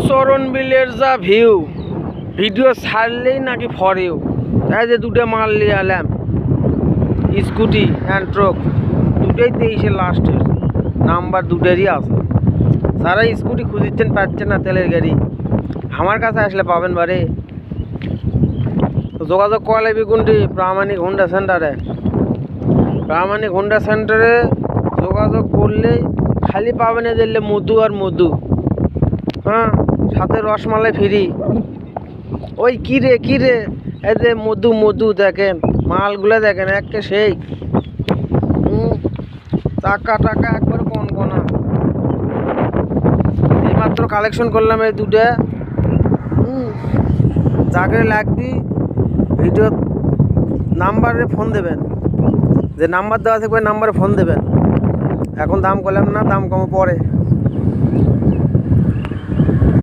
চরণ বিলের যা ভিউ, ভিডিও ছাড়লেই নাকি ফরেও। এই যে দুটো মাল নিয়ে এলাম, স্কুটি অ্যান্ড ট্রাক, দুটোই 23-এর লাস্টের নাম্বার, দুটোরই আছে। যারা স্কুটি খুঁজছেন পাচ্ছেন না, তেলের গাড়ি, আমার কাছে আসলে পাবেন বারে। যোগাযোগ করা কোনটি? প্রামাণিক হোন্ডা সেন্টারে। প্রামাণিক হোন্ডা সেন্টারে যোগাযোগ করলে খালি পাবেন দিলে মধু আর মধু, হ্যাঁ, সাথে রসমালাই ফ্রি। ওই কিরে কিরে, এই যে মধু মধু দেখেন, মালগুলো দেখেন একে সেই টাকা টাকা একবারে কনকনা। এইমাত্র কালেকশন করলাম এই দুটা। যাকে লাগবি ভিডিও নাম্বারে ফোন দেবেন, যে নাম্বার দেওয়া থাকবে নাম্বারে ফোন দেবেন। এখন দাম করলাম না, দাম কম পরে।